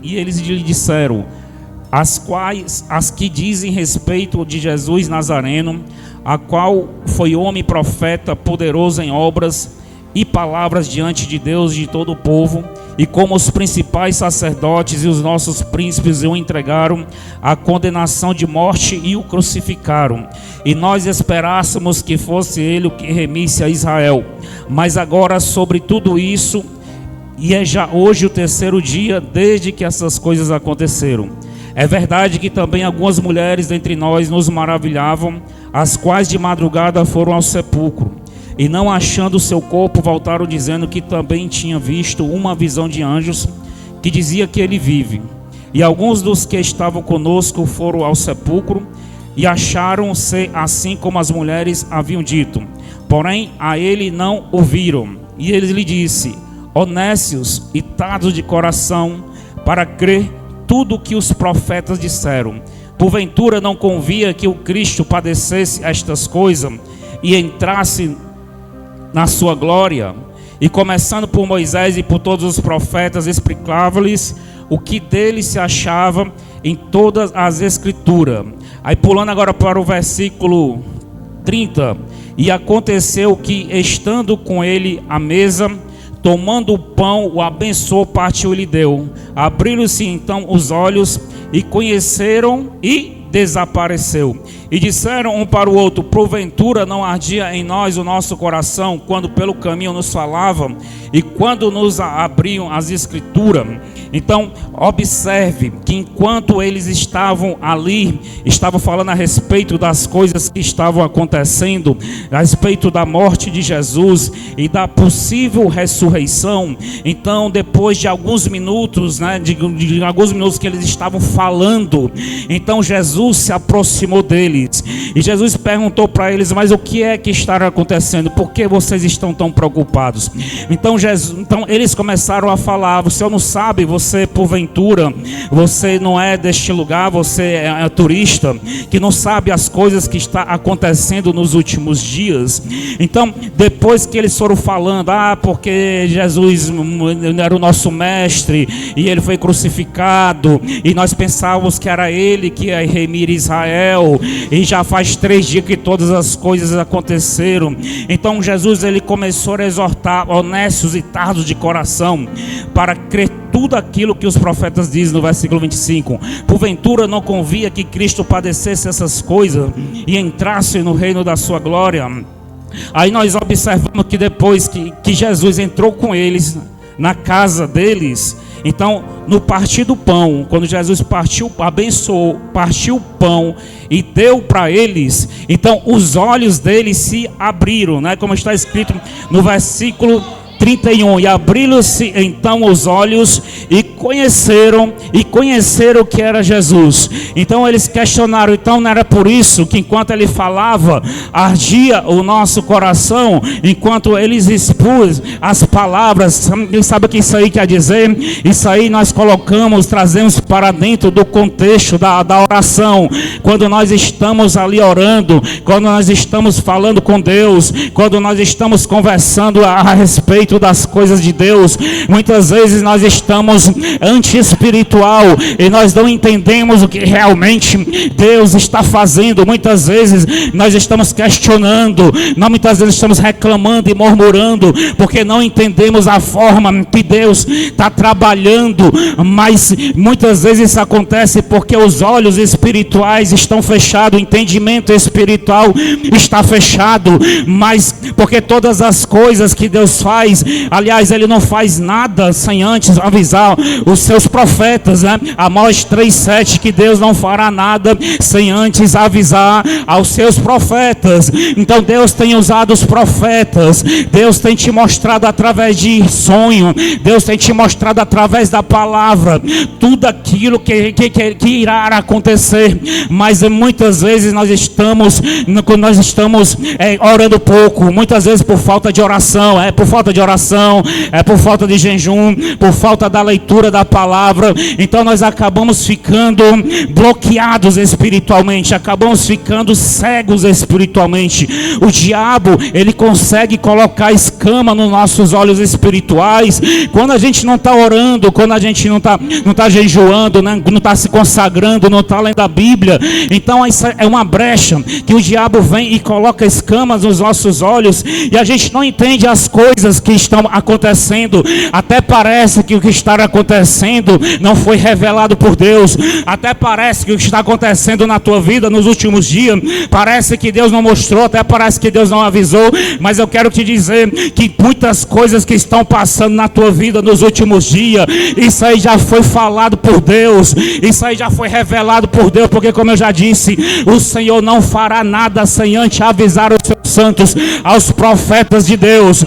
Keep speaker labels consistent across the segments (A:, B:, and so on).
A: E eles lhe disseram: as que dizem respeito de Jesus Nazareno, a qual foi homem profeta, poderoso em obras e palavras diante de Deus e de todo o povo, e como os principais sacerdotes e os nossos príncipes o entregaram à condenação de morte e o crucificaram. E nós esperássemos que fosse ele o que remisse a Israel. Mas agora sobre tudo isso, e é já hoje o terceiro dia desde que essas coisas aconteceram. É verdade que também algumas mulheres dentre nós nos maravilhavam, as quais de madrugada foram ao sepulcro, e não achando o seu corpo, voltaram dizendo que também tinha visto uma visão de anjos, que dizia que ele vive. E alguns dos que estavam conosco foram ao sepulcro, e acharam ser assim como as mulheres haviam dito. Porém, a ele não ouviram. E ele lhe disse: honestos e tardos de coração, para crer tudo o que os profetas disseram. Porventura não convia que o Cristo padecesse estas coisas e entrasse na sua glória? E começando por Moisés e por todos os profetas, explicava-lhes o que dele se achava em todas as escrituras. Aí pulando agora para o versículo 30. E aconteceu que, estando com ele à mesa, tomando o pão, o abençoou, partiu e lhe deu. Abriram-se então os olhos e conheceram, e desapareceu. E disseram um para o outro: porventura não ardia em nós o nosso coração, quando pelo caminho nos falavam, e quando nos abriam as escrituras? Então observe que enquanto eles estavam ali, estavam falando a respeito das coisas que estavam acontecendo, a respeito da morte de Jesus e da possível ressurreição. Então depois de alguns minutos, de alguns minutos que eles estavam falando, então Jesus se aproximou deles, e Jesus perguntou para eles: mas o que é que está acontecendo? Por que vocês estão tão preocupados? Então eles começaram a falar: o senhor não sabe, você porventura, você não é deste lugar, você é turista, que não sabe as coisas que está acontecendo nos últimos dias? Então depois que eles foram falando: porque Jesus era o nosso mestre, e ele foi crucificado, e nós pensávamos que era ele que ia remir Israel, e já faz 3 dias que todas as coisas aconteceram. Então Jesus, ele começou a exortar, honestos e tardos de coração, para crer tudo aquilo que os profetas dizem no versículo 25. Porventura não convia que Cristo padecesse essas coisas e entrasse no reino da sua glória? Aí nós observamos que depois que Jesus entrou com eles na casa deles, então no partir do pão, quando Jesus partiu, abençoou, partiu o pão e deu para eles, então os olhos deles se abriram, como está escrito no versículo 31, e abriram-se então os olhos e conheceram que era Jesus. Então eles questionaram: então não era por isso que enquanto ele falava ardia o nosso coração, enquanto eles expôs as palavras? Quem sabe o que isso aí quer dizer? Isso aí nós trazemos para dentro do contexto da oração. Quando nós estamos ali orando, quando nós estamos falando com Deus, quando nós estamos conversando a respeito das coisas de Deus, muitas vezes nós estamos anti-espiritual e nós não entendemos o que realmente Deus está fazendo. Muitas vezes nós estamos questionando, muitas vezes estamos reclamando e murmurando, porque não entendemos a forma que Deus está trabalhando. Mas muitas vezes isso acontece porque os olhos espirituais estão fechados, o entendimento espiritual está fechado. Mas porque todas as coisas que Deus faz, aliás, ele não faz nada sem antes avisar os seus profetas, Amós 3:7, que Deus não fará nada sem antes avisar aos seus profetas. Então Deus tem usado os profetas, Deus tem te mostrado através de sonho, Deus tem te mostrado através da palavra tudo aquilo que irá acontecer. Mas muitas vezes nós estamos orando pouco, muitas vezes por falta de oração, por falta de jejum, por falta da leitura da palavra, então nós acabamos ficando bloqueados espiritualmente, acabamos ficando cegos espiritualmente. O diabo, ele consegue colocar escama nos nossos olhos espirituais quando a gente não está orando, quando a gente não tá jejuando, não está se consagrando, não está lendo a Bíblia. Então isso é uma brecha que o diabo vem e coloca escamas nos nossos olhos, e a gente não entende as coisas que estão acontecendo. Até parece que o que está acontecendo não foi revelado por Deus. Até parece que o que está acontecendo na tua vida nos últimos dias, parece que Deus não mostrou, até parece que Deus não avisou. Mas eu quero te dizer que muitas coisas que estão passando na tua vida nos últimos dias, isso aí já foi falado por Deus, isso aí já foi revelado por Deus, porque como eu já disse, o Senhor não fará nada sem antes avisar os seus santos, aos profetas de Deus.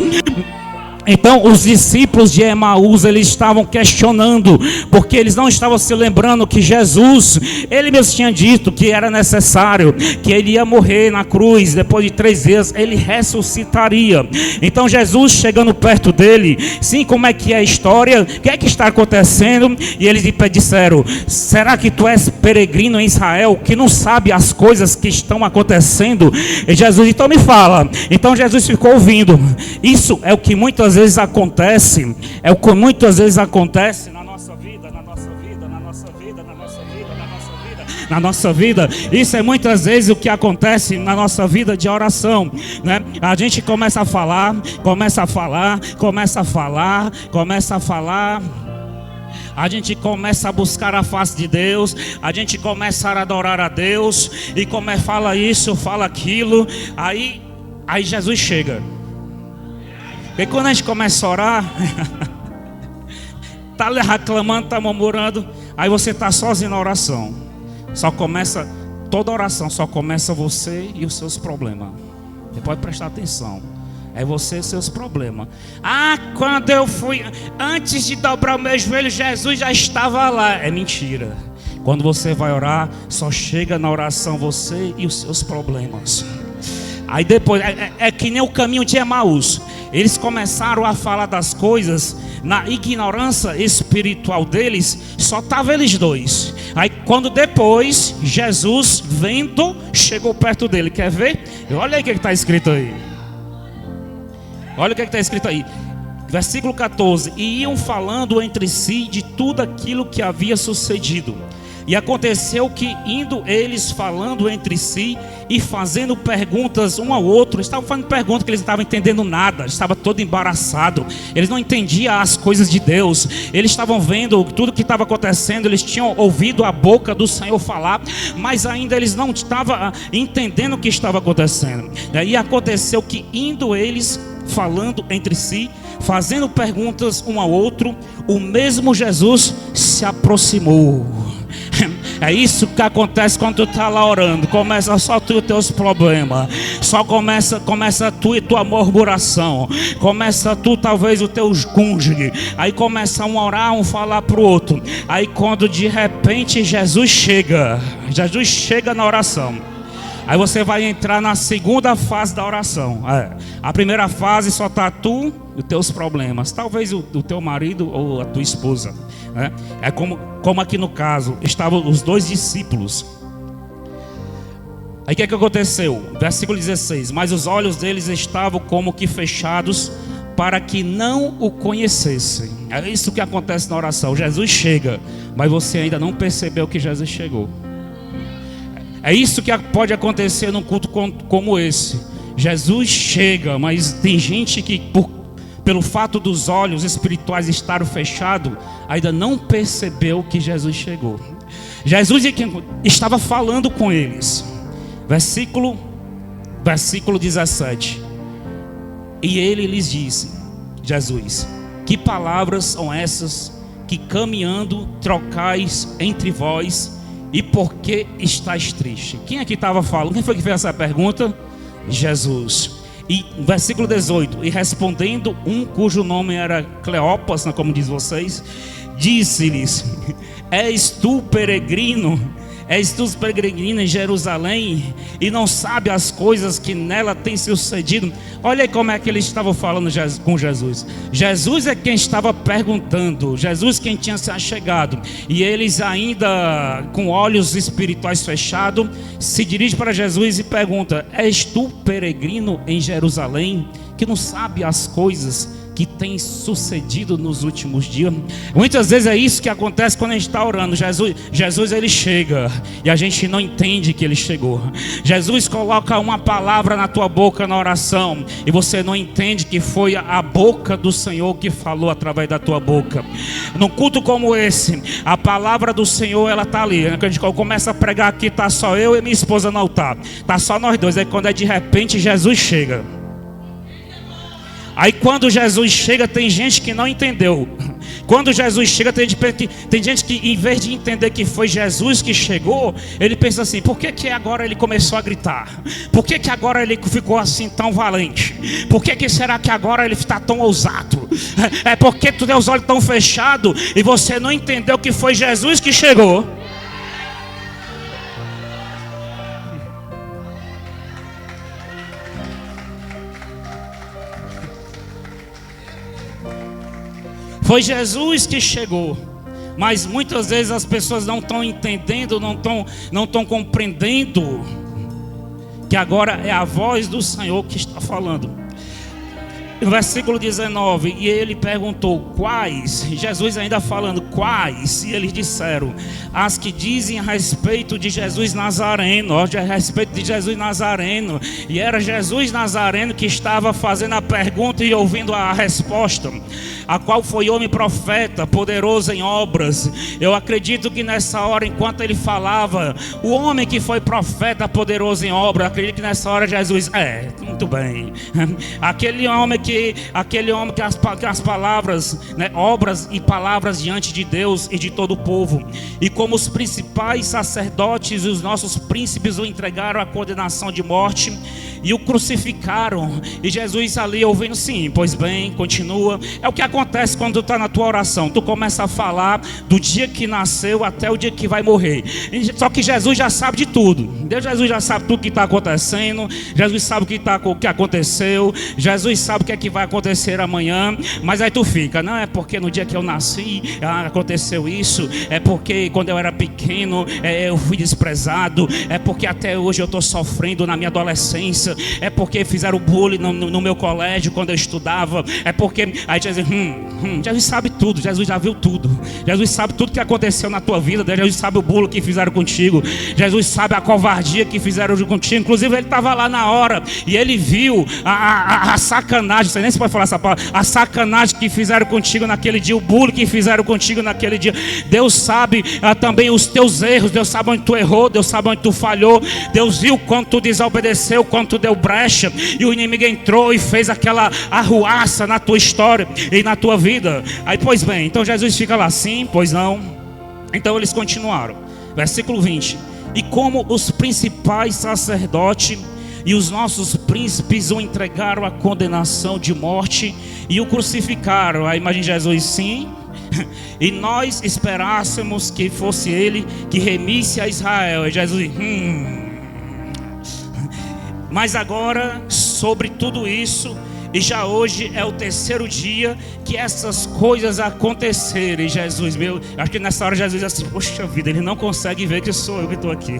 A: Então os discípulos de Emaús, eles estavam questionando, porque eles não estavam se lembrando que Jesus, ele mesmo tinha dito que era necessário, que ele ia morrer na cruz, depois de 3 dias ele ressuscitaria. Então Jesus chegando perto dele, sim, como é que é a história, o que é que está acontecendo? E eles disseram: será que tu és peregrino em Israel, que não sabe as coisas que estão acontecendo? E Jesus, então me fala. Então Jesus ficou ouvindo. Isso é o que muitas vezes acontece, é o que muitas vezes acontece na nossa vida, na nossa vida, na nossa vida, na nossa vida, na nossa vida, na nossa vida. Isso é muitas vezes o que acontece na nossa vida de oração, né? A gente começa a falar, a gente começa a buscar a face de Deus, a gente começa a adorar a Deus, e como fala isso, fala aquilo, aí Jesus chega. E quando a gente começa a orar, está reclamando, está murmurando, aí você está sozinho na oração. Toda oração só começa você e os seus problemas. Você pode prestar atenção. É você e seus problemas. Quando eu fui, antes de dobrar o meu joelho, Jesus já estava lá. É mentira. Quando você vai orar, só chega na oração você e os seus problemas. Aí depois, é que nem o caminho de Emaús. Eles começaram a falar das coisas na ignorância espiritual deles, só estavam eles dois. Aí quando depois, Jesus vendo, chegou perto dele. Quer ver? Olha aí o que está escrito aí. Olha o que está escrito aí. Versículo 14. E iam falando entre si de tudo aquilo que havia sucedido. E aconteceu que, indo eles falando entre si e fazendo perguntas um ao outro, estavam fazendo perguntas que eles não estavam entendendo nada, estavam todo embaraçado, eles não entendiam as coisas de Deus, eles estavam vendo tudo que estava acontecendo, eles tinham ouvido a boca do Senhor falar, mas ainda eles não estavam entendendo o que estava acontecendo. E aconteceu que, indo eles falando entre si, fazendo perguntas um ao outro, o mesmo Jesus se aproximou. É isso que acontece quando tu está lá orando. Começa só tu e os teus problemas. Só começa tu e tua murmuração. Começa tu, talvez o teu cônjuge. Aí começa um a orar, um falar para o outro. Aí quando de repente Jesus chega na oração. Aí você vai entrar na segunda fase da oração. A primeira fase só está tu e os teus problemas. Talvez o teu marido ou a tua esposa, né? É como aqui no caso, estavam os 2 discípulos. Aí o que aconteceu? Versículo 16. Mas os olhos deles estavam como que fechados, para que não o conhecessem. É isso que acontece na oração. Jesus chega, mas você ainda não percebeu que Jesus chegou. É isso que pode acontecer num culto como esse. Jesus chega, mas tem gente que pelo fato dos olhos espirituais estarem fechados, ainda não percebeu que Jesus chegou. Jesus estava falando com eles. Versículo 17. E ele lhes disse, Jesus: que palavras são essas que caminhando trocais entre vós? E por que estáis triste? Quem aqui estava falando? Quem foi que fez essa pergunta? Jesus. E versículo 18. E respondendo um cujo nome era Cleopas, como diz vocês, disse-lhes: és tu peregrino És tu peregrino em Jerusalém e não sabe as coisas que nela têm sucedido? Olha aí como é que eles estavam falando com Jesus. Jesus é quem estava perguntando, Jesus quem tinha se achegado, e eles ainda com olhos espirituais fechados se dirigem para Jesus e perguntam: és tu peregrino em Jerusalém que não sabe as coisas que tem sucedido nos últimos dias? Muitas vezes é isso que acontece quando a gente está orando. Jesus ele chega e a gente não entende que ele chegou. Jesus coloca uma palavra na tua boca na oração e você não entende que foi a boca do Senhor que falou através da tua boca. Num culto como esse, a palavra do Senhor ela está ali. Quando a gente começa a pregar aqui, está só eu e minha esposa no altar, está só nós dois. Aí quando é de repente Jesus chega. Aí quando Jesus chega, tem gente que não entendeu. Quando Jesus chega, tem gente que em vez de entender que foi Jesus que chegou, ele pensa assim: por que agora ele começou a gritar? Por que agora ele ficou assim tão valente? Por que será que agora ele está tão ousado? É porque tu tem os olhos tão fechados e você não entendeu que foi Jesus que chegou. Foi Jesus que chegou, mas muitas vezes as pessoas não estão entendendo, não estão compreendendo que agora é a voz do Senhor que está falando. No versículo 19, e ele perguntou: quais? Jesus ainda falando, quais? E eles disseram: as que dizem a respeito de Jesus Nazareno. A respeito de Jesus Nazareno. E era Jesus Nazareno que estava fazendo a pergunta e ouvindo a resposta, a qual foi homem profeta, poderoso em obras. Eu acredito que nessa hora, enquanto ele falava, o homem que foi profeta, poderoso em obras, eu acredito que nessa hora Jesus, muito bem, aquele homem que as palavras, né, obras e palavras diante de Deus e de todo o povo. E como os principais sacerdotes e os nossos príncipes o entregaram à condenação de morte e o crucificaram. E Jesus ali ouvindo, sim, pois bem, continua. É o que acontece quando tu está na tua oração. Tu começa a falar do dia que nasceu até o dia que vai morrer. Só que Jesus já sabe de tudo. Jesus já sabe tudo que está acontecendo. Jesus sabe o que aconteceu. Jesus sabe o que é que vai acontecer amanhã. Mas aí tu fica: não, é porque no dia que eu nasci aconteceu isso. É porque quando eu era pequeno eu fui desprezado. É porque até hoje eu estou sofrendo na minha adolescência. É porque fizeram bullying no meu colégio quando eu estudava. É porque aí Jesus Jesus sabe tudo. Jesus já viu tudo. Jesus sabe tudo que aconteceu na tua vida. Jesus sabe o bullying que fizeram contigo. Jesus sabe a covardia que fizeram contigo. Inclusive ele estava lá na hora e ele viu a sacanagem. Não sei nem se pode falar essa palavra. A sacanagem que fizeram contigo naquele dia. O bullying que fizeram contigo naquele dia. Deus sabe também os teus erros. Deus sabe onde tu errou. Deus sabe onde tu falhou. Deus viu quando tu desobedeceu, quando tu deu brecha e o inimigo entrou e fez aquela arruaça na tua história e na tua vida. Aí, pois bem, então Jesus fica lá, sim, pois não. Então eles continuaram. Versículo 20. E como os principais sacerdotes e os nossos príncipes o entregaram à condenação de morte e o crucificaram. Aí imagina Jesus, sim. E nós esperássemos que fosse ele que remisse a Israel. E Jesus, mas agora, sobre tudo isso, e já hoje é o terceiro dia que essas coisas aconteceram. E Jesus, acho que nessa hora Jesus diz assim: poxa vida, ele não consegue ver que sou eu que estou aqui.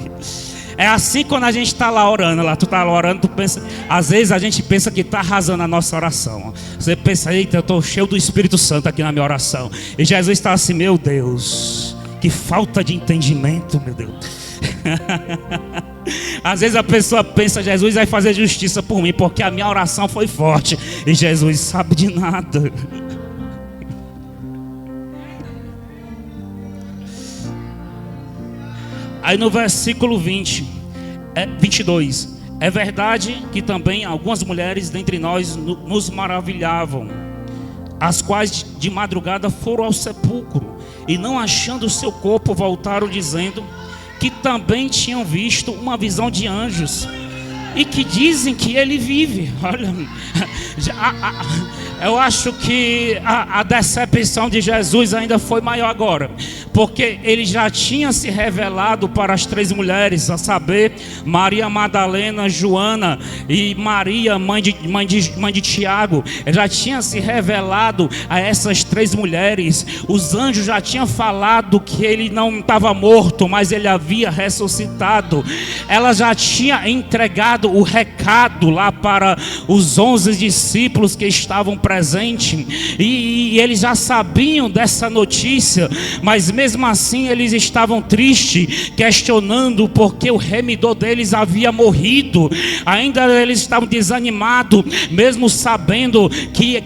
A: É assim quando a gente está lá orando, tu está lá orando, tu pensa, às vezes a gente pensa que está arrasando a nossa oração. Você pensa: eita, eu estou cheio do Espírito Santo aqui na minha oração. E Jesus está assim: meu Deus, que falta de entendimento, meu Deus. Às vezes a pessoa pensa: Jesus vai fazer justiça por mim porque a minha oração foi forte. E Jesus sabe de nada. Aí no versículo 22. É verdade que também algumas mulheres dentre nós nos maravilhavam, as quais de madrugada foram ao sepulcro e não achando o seu corpo voltaram dizendo que também tinham visto uma visão de anjos e que dizem que ele vive. Olha, eu acho que a decepção de Jesus ainda foi maior agora, porque ele já tinha se revelado para as 3 mulheres, a saber, Maria Madalena, Joana e Maria, mãe de Tiago. Ele já tinha se revelado a essas 3 mulheres. Os anjos já tinham falado que ele não estava morto, mas ele havia ressuscitado. Ela já tinha entregado o recado lá para os 11 discípulos que estavam presentes, e eles já sabiam dessa notícia, mas mesmo assim eles estavam tristes, questionando porque o remidor deles havia morrido. Ainda eles estavam desanimados, mesmo sabendo que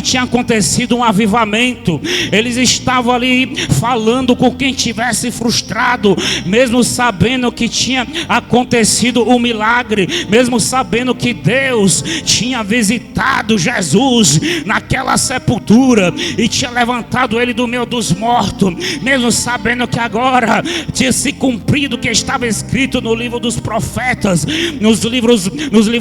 A: tinha acontecido um avivamento. Eles estavam ali falando com quem tivesse frustrado, mesmo sabendo que tinha acontecido um milagre, mesmo sabendo que Deus tinha visitado Jesus naquela sepultura e tinha levantado ele do meio dos mortos, mesmo sabendo que agora tinha se cumprido o que estava escrito no livro dos profetas, nos livros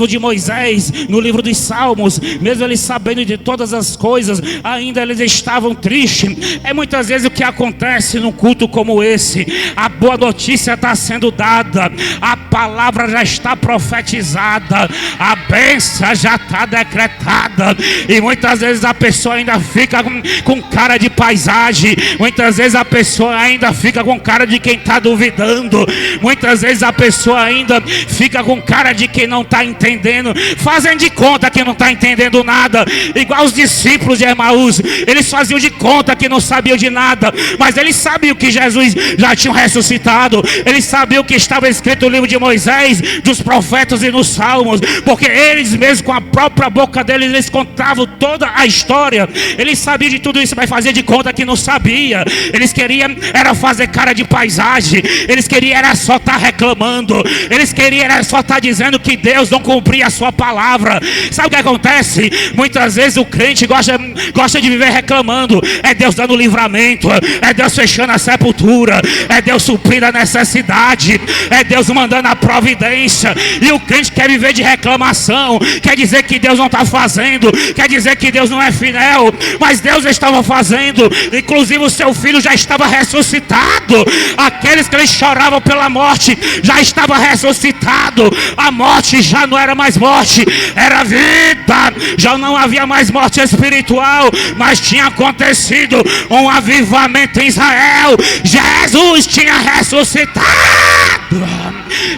A: de Moisés, no livro dos Salmos. Mesmo eles sabendo de todas as coisas, ainda eles estavam tristes. É muitas vezes o que acontece num culto como esse. A boa notícia está sendo dada, a palavra já está profetizada, a bênção já está decretada, e muitas vezes a pessoa ainda fica com cara de paisagem, muitas vezes a pessoa ainda fica com cara de quem está duvidando, muitas vezes a pessoa ainda fica com cara de quem não está entendendo, fazendo de conta que não está entendendo nada, igual os discípulos de Emaús. Eles faziam de conta que não sabiam de nada, mas eles sabiam que Jesus já tinha ressuscitado, eles sabiam que estava escrito no livro de Moisés, dos profetas e nos Salmos, porque eles mesmos com a própria boca deles, eles contavam toda a história. Eles sabiam de tudo isso, mas fazia de conta que não sabia. Eles queriam era fazer cara de paisagem, eles queriam era só estar reclamando, eles queriam era só estar dizendo que Deus não cumpria a sua palavra. Sabe o que acontece? Muitas vezes o crente gosta de viver reclamando. É Deus dando livramento, é Deus fechando a sepultura, é Deus suprindo a necessidade, é Deus mandando a providência. E o crente quer viver de reclamação, quer dizer que Deus não está fazendo, quer dizer que Deus não é fiel, mas Deus estava fazendo. Inclusive o seu filho já estava ressuscitado. Aqueles que eles choravam pela morte já estava ressuscitado. A morte já não era mais morte, era vida. Já não havia mais morte espiritual, mas tinha acontecido um avivamento em Israel. Jesus tinha ressuscitado.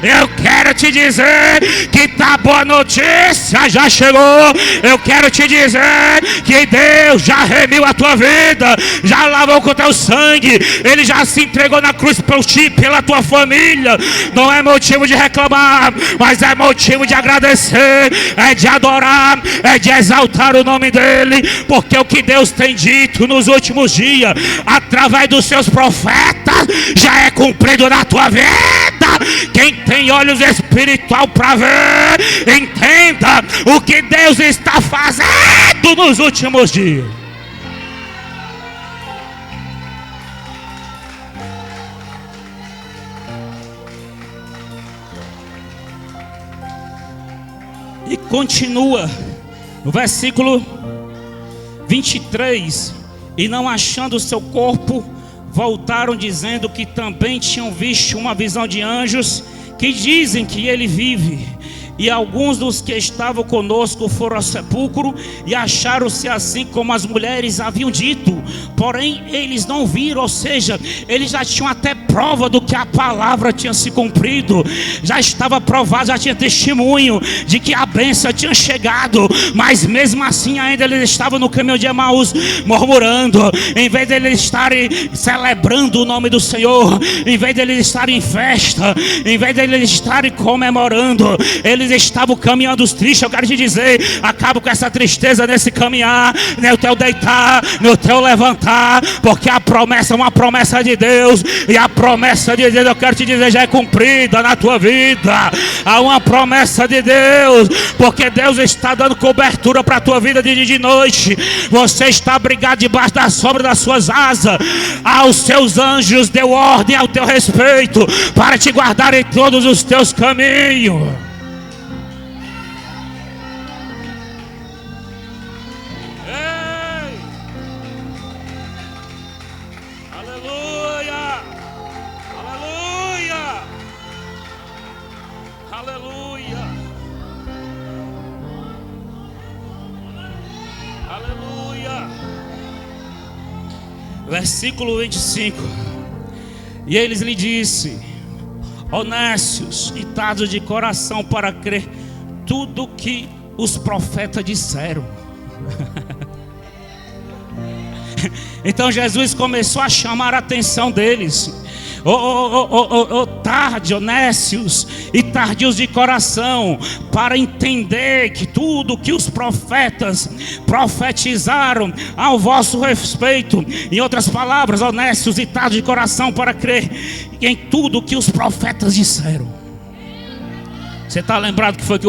A: Eu quero te dizer que a boa notícia já chegou. Eu quero te dizer que Deus já remiu a tua vida, já lavou com o teu sangue, Ele já se entregou na cruz por ti, pela tua família. Não é motivo de reclamar, mas é motivo de agradecer, é de adorar, é de exaltar o nome dEle, porque o que Deus tem dito nos últimos dias, através dos seus profetas, já é cumprido na tua vida. Quem tem olhos espiritual para ver, entenda o que Deus está fazendo nos últimos dias. E continua no versículo 23: e não achando o seu corpo, voltaram dizendo que também tinham visto uma visão de anjos que dizem que ele vive. E alguns dos que estavam conosco foram ao sepulcro e acharam-se assim como as mulheres haviam dito, porém eles não viram. Ou seja, eles já tinham até prova do que a palavra tinha se cumprido, já estava provado, já tinha testemunho de que a bênção tinha chegado, mas mesmo assim ainda eles estavam no caminho de Emaús murmurando. Em vez de eles estarem celebrando o nome do Senhor, em vez de eles estarem em festa, em vez de eles estarem comemorando, eles estavam caminhando os tristes. Eu quero te dizer, acaba com essa tristeza nesse caminhar, no teu deitar, no teu levantar, porque a promessa é uma promessa de Deus, e a promessa de Deus, eu quero te dizer, já é cumprida na tua vida. Há uma promessa de Deus, porque Deus está dando cobertura para a tua vida de dia e de noite. Você está abrigado debaixo da sombra das suas asas. Aos seus anjos deu ordem ao teu respeito, para te guardar em todos os teus caminhos. Aleluia! Aleluia! Aleluia! Aleluia! Versículo 25. E eles lhe disse: honestos e tardos de coração para crer tudo que os profetas disseram. Então Jesus começou a chamar a atenção deles. Tarde, honestos e tardios de coração, para entender que tudo que os profetas profetizaram ao vosso respeito, em outras palavras, honestos e tardios de coração para crer em tudo que os profetas disseram. Você está lembrado que foi que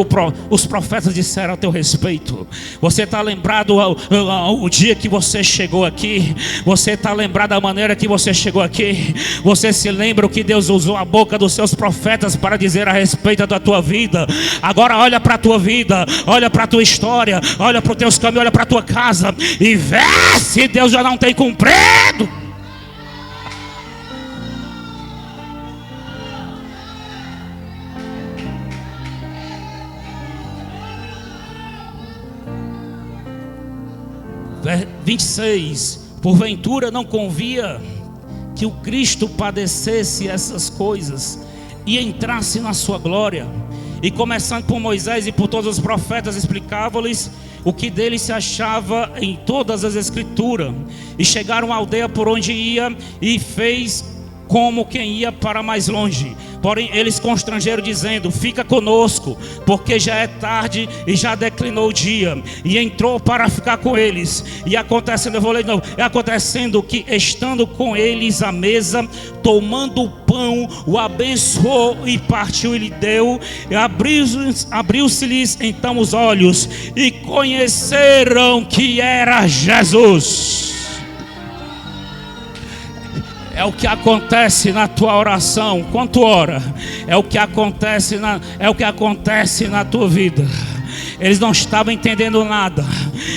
A: os profetas disseram a teu respeito? Você está lembrado o dia que você chegou aqui? Você está lembrado da maneira que você chegou aqui? Você se lembra o que Deus usou a boca dos seus profetas para dizer a respeito da tua vida? Agora olha para a tua vida, olha para a tua história, olha para os teus caminhos, olha para a tua casa e vê se Deus já não tem cumprido. Verso 26. Porventura não convia que o Cristo padecesse essas coisas e entrasse na sua glória? E começando por Moisés e por todos os profetas, explicava-lhes o que dele se achava em todas as escrituras. E chegaram à aldeia por onde ia, e fez como quem ia para mais longe. Porém eles constrangeram, dizendo: fica conosco, porque já é tarde e já declinou o dia. E entrou para ficar com eles. E acontecendo, eu vou ler de novo. acontecendo que, estando com eles à mesa, tomando o pão, o abençoou e partiu e lhe deu. E abriu-se-lhes então os olhos, e conheceram que era Jesus. É o que acontece na tua oração. Quanto ora, é o que acontece na tua vida. Eles não estavam entendendo nada.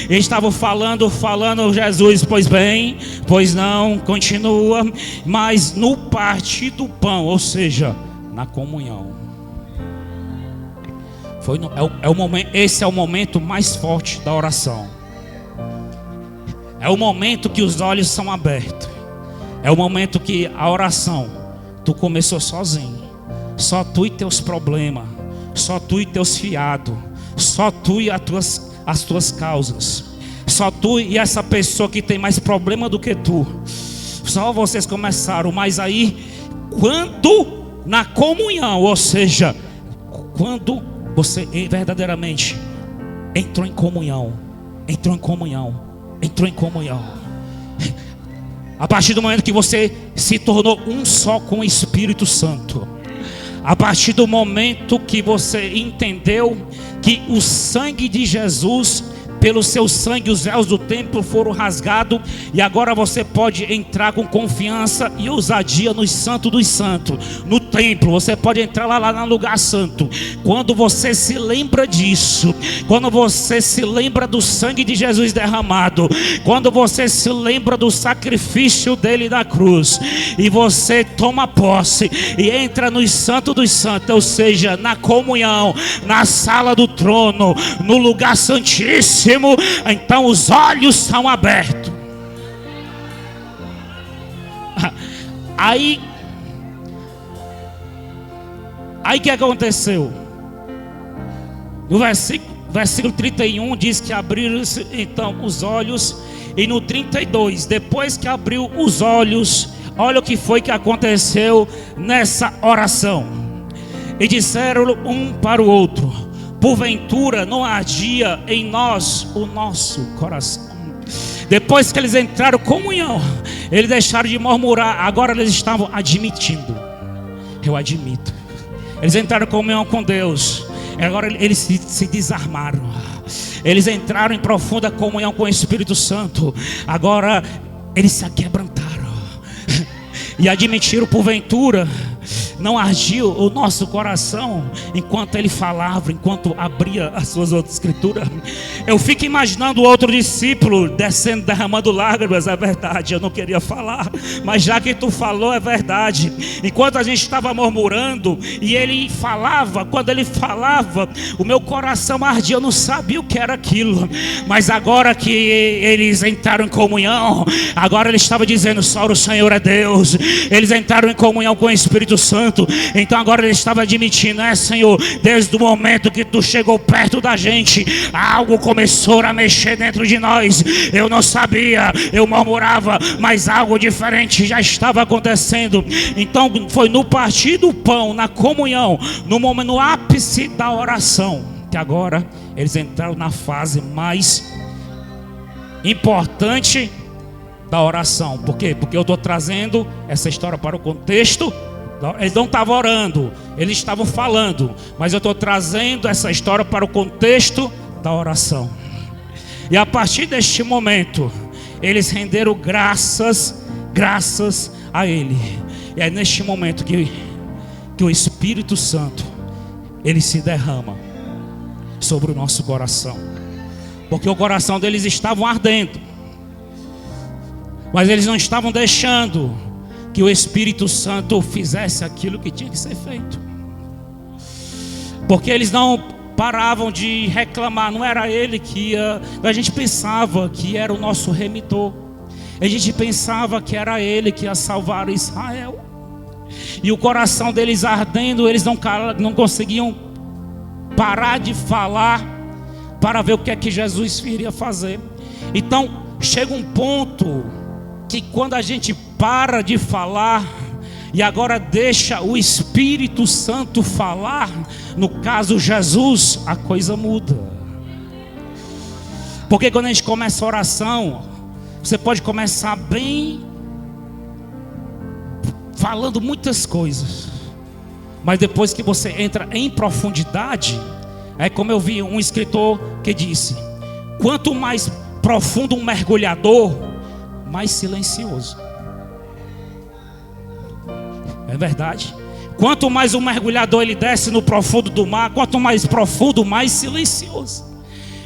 A: Eles estavam falando Jesus, pois bem, pois não, continua. Mas no partir do pão, ou seja, na comunhão, esse é o momento mais forte da oração. É o momento que os olhos são abertos. É o momento que a oração, tu começou sozinho. Só tu e teus problemas. Só tu e teus fiados. Só tu e as tuas causas. Só tu e essa pessoa que tem mais problema do que tu. Só vocês começaram. Mas aí, quando na comunhão, ou seja, quando você verdadeiramente entrou em comunhão. A partir do momento que você se tornou um só com o Espírito Santo, a partir do momento que você entendeu que o sangue de Jesus, pelo seu sangue os véus do templo foram rasgados, e agora você pode entrar com confiança e ousadia no Santo dos Santos, no templo. Você pode entrar lá no lugar santo. Quando você se lembra disso, quando você se lembra do sangue de Jesus derramado, quando você se lembra do sacrifício dele na cruz, e você toma posse e entra no Santo dos Santos, ou seja, na comunhão, na sala do trono, no lugar santíssimo, então os olhos são abertos. Aí que aconteceu? No versículo 31 diz que abriram-se então os olhos. E no 32, depois que abriu os olhos, olha o que foi que aconteceu nessa oração. E disseram um para o outro: porventura não ardia em nós o nosso coração? Depois que eles entraram em comunhão, eles deixaram de murmurar. Agora eles estavam admitindo: eu admito. Eles entraram em comunhão com Deus. Agora eles se desarmaram. Eles entraram em profunda comunhão com o Espírito Santo. Agora eles se aquebrantaram e admitiram: porventura não ardia o nosso coração enquanto ele falava, enquanto abria as suas outras escrituras? Eu fico imaginando o outro discípulo descendo, derramando lágrimas. É verdade, eu não queria falar, mas já que tu falou, é verdade. Enquanto a gente estava murmurando e ele falava, quando ele falava, o meu coração ardia. Eu não sabia o que era aquilo, mas agora que eles entraram em comunhão, agora ele estava dizendo: só o Senhor é Deus. Eles entraram em comunhão com o Espírito Santo. Então agora ele estava admitindo: Senhor, desde o momento que tu chegou perto da gente, algo começou a mexer dentro de nós. Eu não sabia, eu murmurava, mas algo diferente já estava acontecendo. Então foi no partir do pão, na comunhão, no momento, no ápice da oração, que agora eles entraram na fase mais importante da oração. Por quê? Porque eu estou trazendo essa história para o contexto. Eles não estavam orando, eles estavam falando, mas eu estou trazendo essa história para o contexto da oração. E a partir deste momento, eles renderam graças a Ele. E é neste momento que o Espírito Santo, ele se derrama sobre o nosso coração. Porque o coração deles estava ardendo, mas eles não estavam deixando que o Espírito Santo fizesse aquilo que tinha que ser feito. Porque eles não paravam de reclamar. Não era ele que ia. A gente pensava que era o nosso remidor. A gente pensava que era ele que ia salvar Israel. E o coração deles ardendo, eles não conseguiam parar de falar para ver o que é que Jesus iria fazer. Então chega um ponto que quando a gente para de falar e agora deixa o Espírito Santo falar, no caso Jesus, a coisa muda. Porque quando a gente começa a oração, você pode começar bem, falando muitas coisas, mas depois que você entra em profundidade, é como eu vi um escritor que disse: quanto mais profundo um mergulhador, mais silencioso. É verdade. Quanto mais um mergulhador ele desce no profundo do mar, quanto mais profundo, mais silencioso.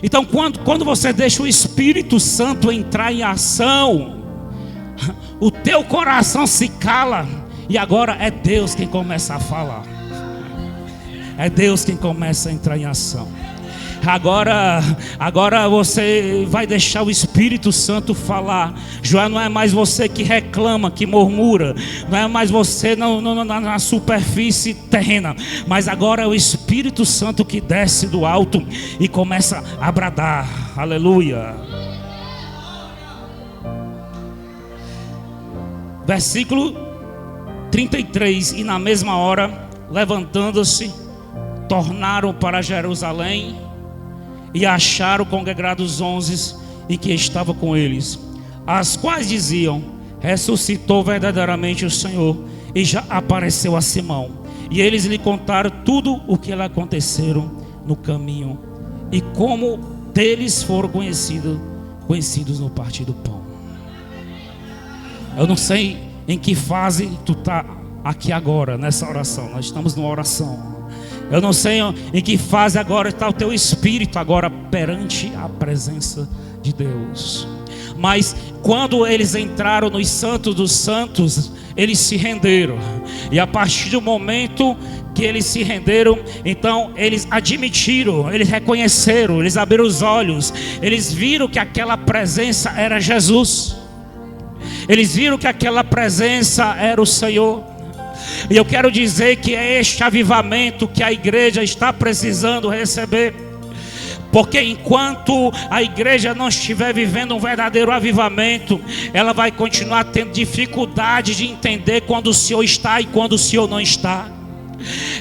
A: Então quando você deixa o Espírito Santo entrar em ação, o teu coração se cala, e agora é Deus quem começa a falar. É Deus quem começa a entrar em ação. Agora você vai deixar o Espírito Santo falar. Já não é mais você que reclama, que murmura. Não é mais você na superfície terrena. Mas agora é o Espírito Santo que desce do alto e começa a bradar. Aleluia. Versículo 33. E na mesma hora, levantando-se, tornaram para Jerusalém e acharam congregados 11 e que estava com eles, as quais diziam: ressuscitou verdadeiramente o Senhor e já apareceu a Simão. E eles lhe contaram tudo o que lhe aconteceram no caminho e como deles foram conhecidos no partir do pão. Eu não sei em que fase tu está aqui agora nessa oração. Nós estamos numa oração. Eu não sei em que fase agora está o teu espírito agora perante a presença de Deus. Mas quando eles entraram nos santos dos santos, eles se renderam. E a partir do momento que eles se renderam, então eles admitiram, eles reconheceram, eles abriram os olhos. Eles viram que aquela presença era Jesus. Eles viram que aquela presença era o Senhor. E eu quero dizer que é este avivamento que a igreja está precisando receber. Porque enquanto a igreja não estiver vivendo um verdadeiro avivamento, ela vai continuar tendo dificuldade de entender quando o Senhor está e quando o Senhor não está.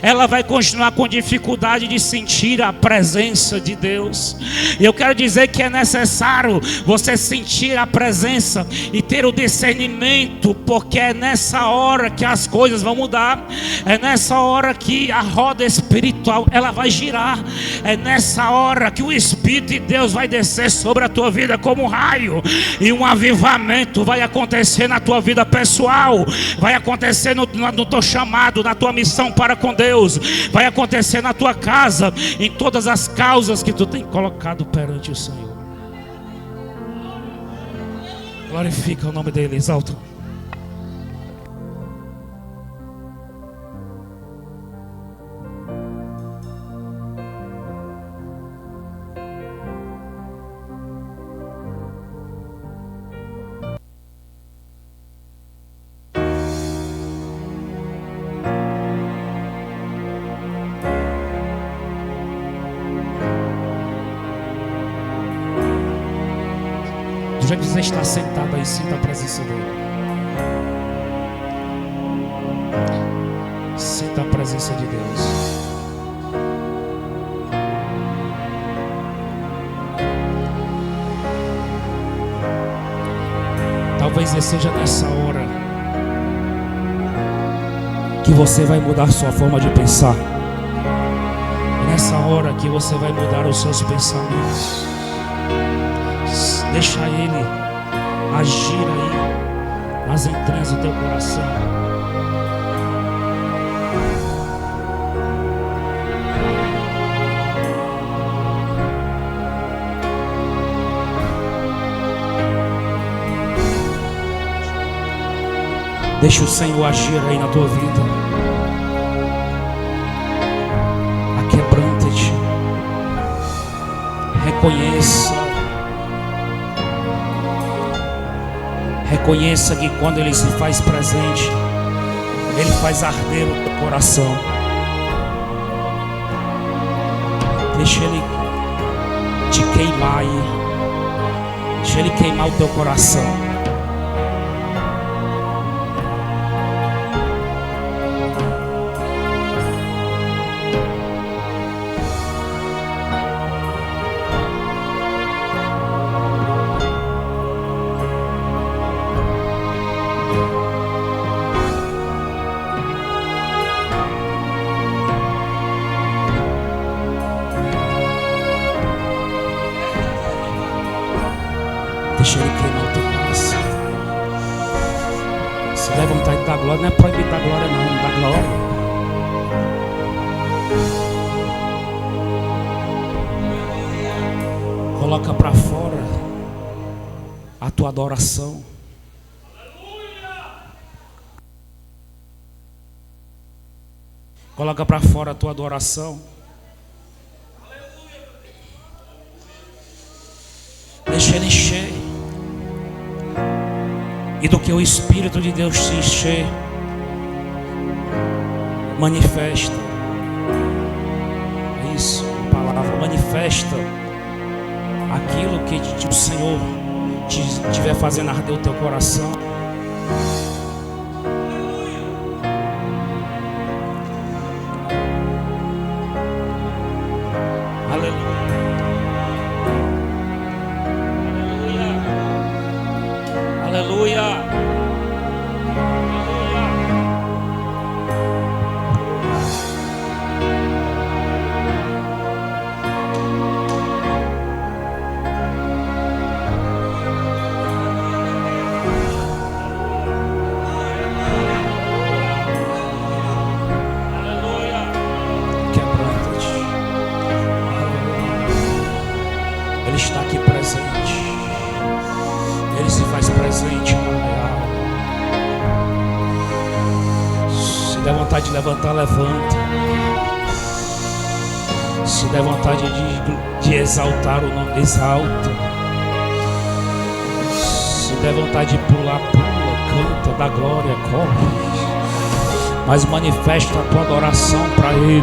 A: ela vai continuar com dificuldade de sentir a presença de Deus. E eu quero dizer que é necessário você sentir a presença e ter o discernimento, porque é nessa hora que as coisas vão mudar, é nessa hora que a roda espiritual ela vai girar, é nessa hora que o Espírito de Deus vai descer sobre a tua vida como um raio, e um avivamento vai acontecer na tua vida pessoal, vai acontecer no teu chamado, na tua missão para com Deus, vai acontecer na tua casa, em todas as causas que tu tem colocado perante o Senhor. Glorifica o nome dele, exalta. Do jeito que você está sentado aí, sinta a presença dele. Sinta a presença de Deus. Talvez seja nessa hora que você vai mudar sua forma de pensar. É nessa hora que você vai mudar os seus pensamentos. Deixa Ele agir aí nas entranhas do teu coração. Deixa o Senhor agir aí na tua vida. Aquebranta-te. Reconheça. Reconheça que quando Ele se faz presente, Ele faz arder o teu coração. Deixa Ele te queimar aí. Deixa Ele queimar o teu coração. Deixa Ele queimar o teu coração. Se der vontade de dar glória, não é proibir dar glória não, dá glória. Coloca para fora a tua adoração. Coloca para fora a tua adoração. Deixa Ele encher. E do que o Espírito de Deus se encher, manifesta. Isso, a palavra manifesta aquilo que o Senhor estiver fazendo arder o teu coração. Aleluia. Aleluia. Quebranta-te. Ele está aqui presente. Ele se faz presente na real. Se der vontade de levantar, levanta. Se der vontade de exaltar o nome, exalta. Se der vontade de pular, pula, canta, dá glória, corre. Mas manifesta a tua adoração para Ele.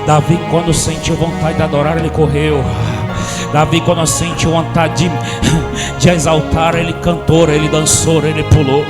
A: Davi, quando sentiu vontade de adorar, ele correu. Davi, quando sentiu vontade de exaltar, ele cantou, ele dançou, ele pulou.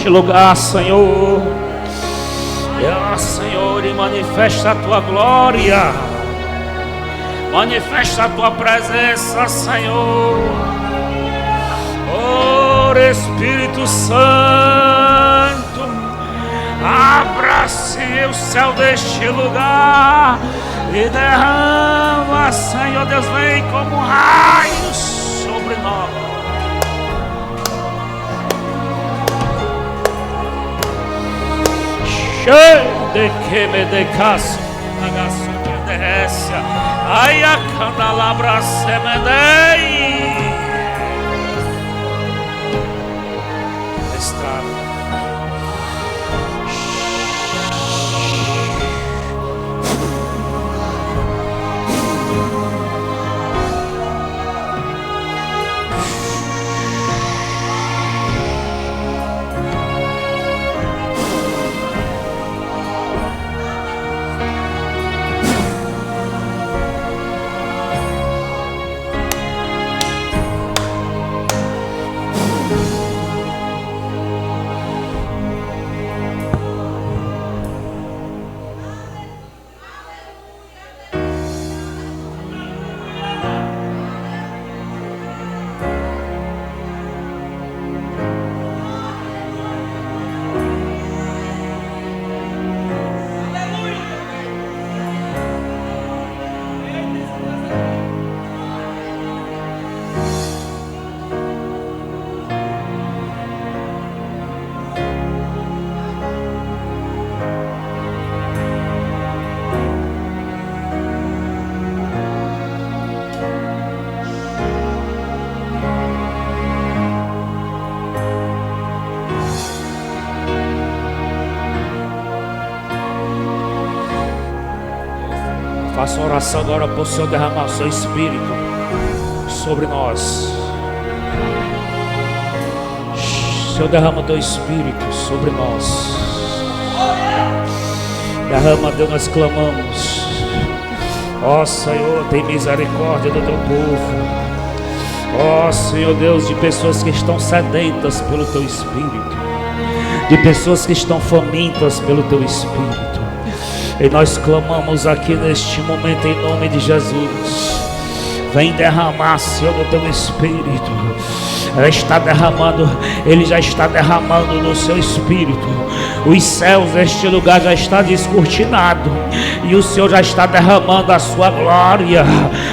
A: neste lugar, Senhor. Senhor, e manifesta a tua glória, manifesta a tua presença, Senhor. Oh, Espírito Santo, abra-se o céu deste lugar e derrama, Senhor Deus, vem como raios sobre nós. De que me decasso, nagaço que desce, ai a candelabra semendei. Estrada. Faça uma oração agora para o Senhor derramar o seu Espírito sobre nós. Senhor, derrama o teu Espírito sobre nós. Derrama, Deus, nós clamamos. Ó Senhor, tem misericórdia do teu povo. Ó Senhor Deus, de pessoas que estão sedentas pelo teu Espírito, de pessoas que estão famintas pelo teu Espírito. E nós clamamos aqui neste momento em nome de Jesus. Vem derramar, Senhor, do teu Espírito. Ele já está derramando no seu Espírito. Os céus deste lugar já está descortinado e o Senhor já está derramando a sua glória.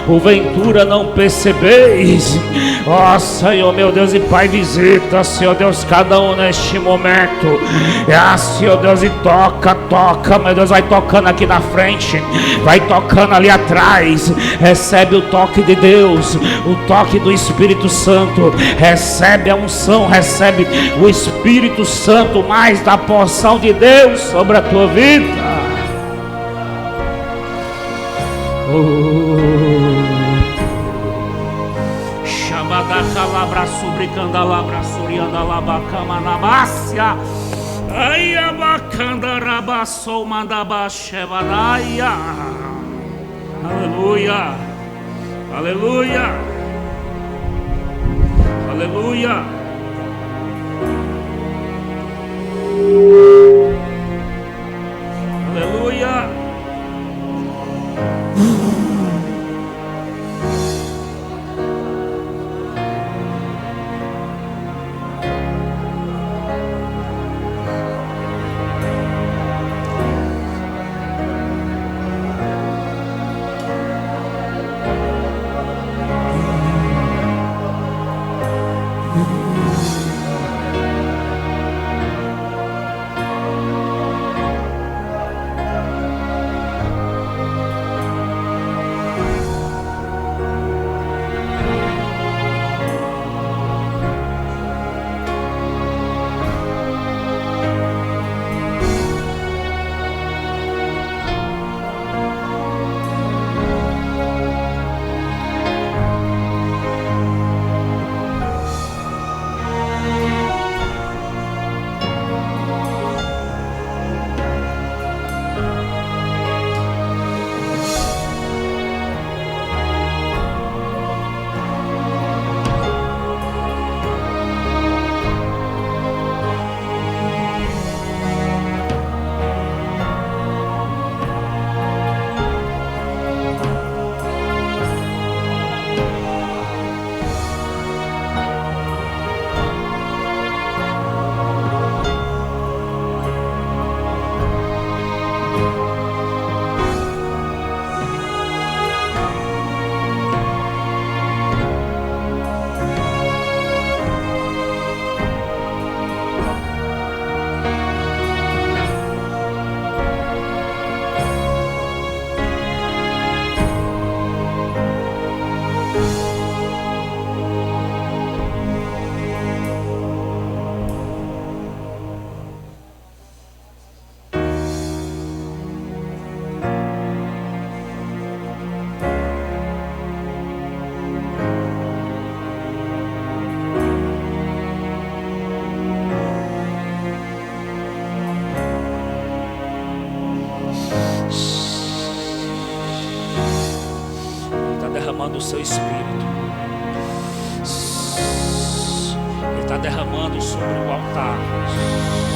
A: Porventura não percebeis? Ó Senhor, meu Deus e Pai, visita, Senhor Deus, cada um neste momento. Senhor Deus, e toca, meu Deus, vai tocando aqui na frente, vai tocando ali atrás. Recebe o toque de Deus, o toque do Espírito Santo. Recebe a unção, recebe o Espírito Santo, mais da porção de Deus sobre a tua vida. Shabada calabra sobre candalabra surianda labacama namácia. Ai abacanda rabassou mandaba shebadaia. Aleluia. Aleluia. Aleluia. Aleluia. derramando o seu Espírito. Ele está derramando sobre o altar.